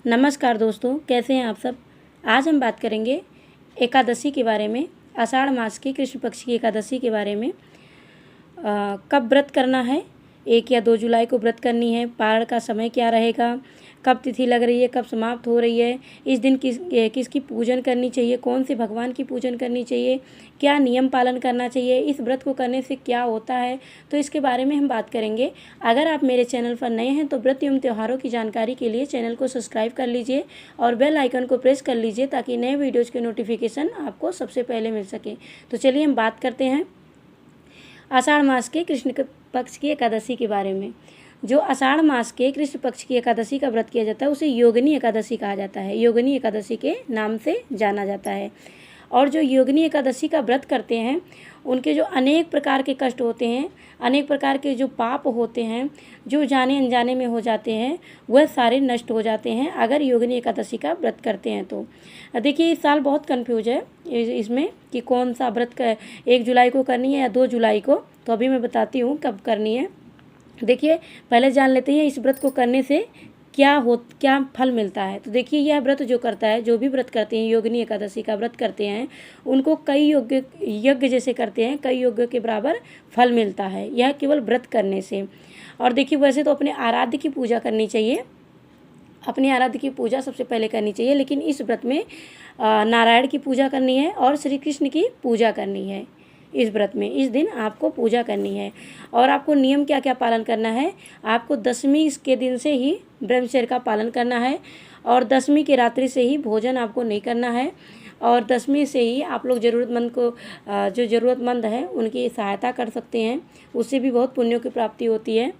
नमस्कार दोस्तों, कैसे हैं आप सब। आज हम बात करेंगे एकादशी के बारे में, आषाढ़ मास की कृष्ण पक्ष की एकादशी के बारे में। कब व्रत करना है, 1 या 2 जुलाई को व्रत करनी है, पारण का समय क्या रहेगा, कब तिथि लग रही है, कब समाप्त हो रही है, इस दिन किसकी पूजन करनी चाहिए, कौन से भगवान की पूजन करनी चाहिए, क्या नियम पालन करना चाहिए, इस व्रत को करने से क्या होता है, तो इसके बारे में हम बात करेंगे। अगर आप मेरे चैनल पर नए हैं तो व्रत एवं त्योहारों की जानकारी के लिए चैनल को सब्सक्राइब कर लीजिए और बेल आइकन को प्रेस कर लीजिए ताकि नए वीडियोज़ के नोटिफिकेशन आपको सबसे पहले मिल सके। तो चलिए हम बात करते हैं आषाढ़ मास के कृष्ण पक्ष की एकादशी के बारे में। जो आषाढ़ मास के कृष्ण पक्ष की एकादशी का व्रत किया जाता है उसे योगिनी एकादशी कहा जाता है, योगिनी एकादशी के नाम से जाना जाता है। और जो योगिनी एकादशी का व्रत करते हैं उनके जो अनेक प्रकार के कष्ट होते हैं, अनेक प्रकार के जो पाप होते हैं, जो जाने अनजाने में हो जाते हैं, वह सारे नष्ट हो जाते हैं अगर योगिनी एकादशी का व्रत करते हैं। तो देखिए इस साल बहुत कन्फ्यूज है इसमें कि कौन सा व्रत 1 जुलाई को करनी है या 2 जुलाई को। तो अभी मैं बताती हूँ कब करनी है। देखिए पहले जान लेते हैं इस व्रत को करने से क्या फल मिलता है। तो देखिए यह व्रत जो करता है, जो भी व्रत करते हैं, योगिनी एकादशी का व्रत करते हैं, उनको कई यज्ञ जैसे करते हैं, कई यज्ञ के बराबर फल मिलता है यह केवल व्रत करने से। और देखिए वैसे तो अपने आराध्य की पूजा करनी चाहिए, अपने आराध्य की पूजा सबसे पहले करनी चाहिए, लेकिन इस व्रत में नारायण की पूजा करनी है और श्री कृष्ण की पूजा करनी है। इस व्रत में इस दिन आपको पूजा करनी है और आपको नियम क्या क्या पालन करना है। आपको दशमी के दिन से ही ब्रह्मचर्य का पालन करना है और दशमी की रात्रि से ही भोजन आपको नहीं करना है और दशमी से ही आप लोग ज़रूरतमंद को जो ज़रूरतमंद है उनकी सहायता कर सकते हैं, उससे भी बहुत पुण्यों की प्राप्ति होती है।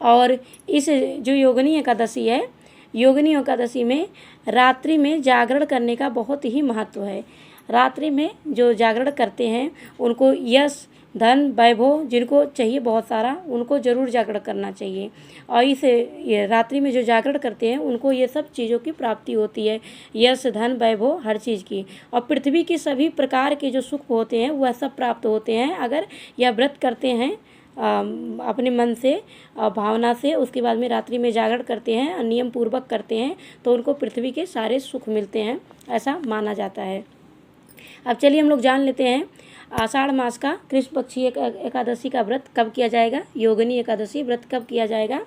और इस जो योगिनी एकादशी है, योगिनी एकादशी में रात्रि में जागरण करने का बहुत ही महत्व है। रात्रि में जो जागरण करते हैं उनको यश धन वैभव जिनको चाहिए बहुत सारा, उनको ज़रूर जागरण करना चाहिए। और इस रात्रि में जो जागरण करते हैं उनको ये सब चीज़ों की प्राप्ति होती है, यश धन वैभव हर चीज़ की, और पृथ्वी के सभी प्रकार के जो सुख होते हैं वह सब प्राप्त होते हैं अगर यह व्रत करते हैं अपने मन से भावना से। उसके बाद में रात्रि में जागरण करते हैं, नियम पूर्वक करते हैं, तो उनको पृथ्वी के सारे सुख मिलते हैं, ऐसा माना जाता है। अब चलिए हम लोग जान लेते हैं आषाढ़ मास का कृष्ण पक्षी एकादशी का व्रत कब किया जाएगा, योगिनी एकादशी व्रत कब किया जाएगा।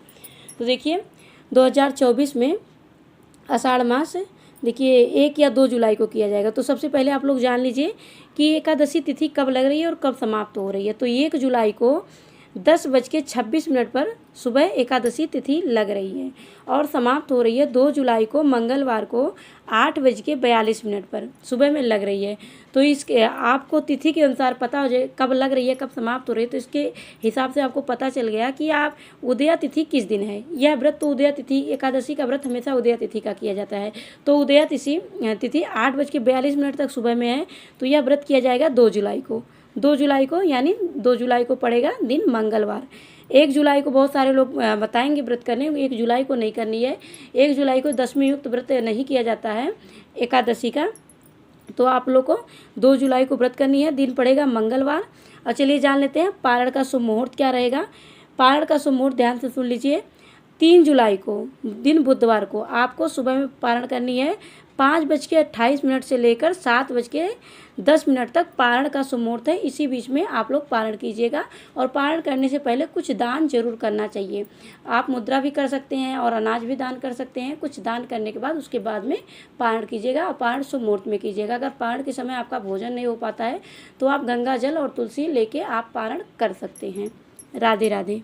तो देखिए 2024 में आषाढ़ मास देखिए 1 या 2 जुलाई को किया जाएगा। तो सबसे पहले आप लोग जान लीजिए कि एकादशी तिथि कब लग रही है और कब समाप्त हो रही है। तो 1 जुलाई को 10:26 पर सुबह एकादशी तिथि लग रही है और समाप्त हो रही है 2 जुलाई को मंगलवार को 8:42 पर सुबह में लग रही है। तो इसके आपको तिथि के अनुसार पता हो जाए कब लग रही है, कब समाप्त हो रही है, तो इसके हिसाब से आपको पता चल गया कि आप उदया तिथि किस दिन है। यह व्रत तो उदया तिथि, एकादशी का व्रत हमेशा उदया तिथि का किया जाता है। तो उदया तिथि 8:42 तक सुबह में है, तो यह व्रत किया जाएगा 2 जुलाई को। 2 जुलाई को यानी 2 जुलाई को पड़ेगा दिन मंगलवार। 1 जुलाई को बहुत सारे लोग बताएंगे व्रत करने, 1 जुलाई को नहीं करनी है। 1 जुलाई को दशमी युक्त व्रत नहीं किया जाता है एकादशी का, तो आप लोग को 2 जुलाई को व्रत करनी है, दिन पड़ेगा मंगलवार। और चलिए जान लेते हैं पारण का शुभ मुहूर्त क्या रहेगा। पारण का शुभ मुहूर्त ध्यान से सुन लीजिए। 3 जुलाई को दिन बुधवार को आपको सुबह में पारण करनी है। 5:28 से लेकर 7:10 तक पारण का शुभ मुहूर्त है। इसी बीच में आप लोग पारण कीजिएगा और पारण करने से पहले कुछ दान जरूर करना चाहिए। आप मुद्रा भी कर सकते हैं और अनाज भी दान कर सकते हैं। कुछ दान करने के बाद उसके बाद में पारण कीजिएगा और पारण शुभ मुहूर्त में कीजिएगा। अगर पारण के समय आपका भोजन नहीं हो पाता है तो आप गंगा जल और तुलसी लेके आप पारण कर सकते हैं। राधे राधे।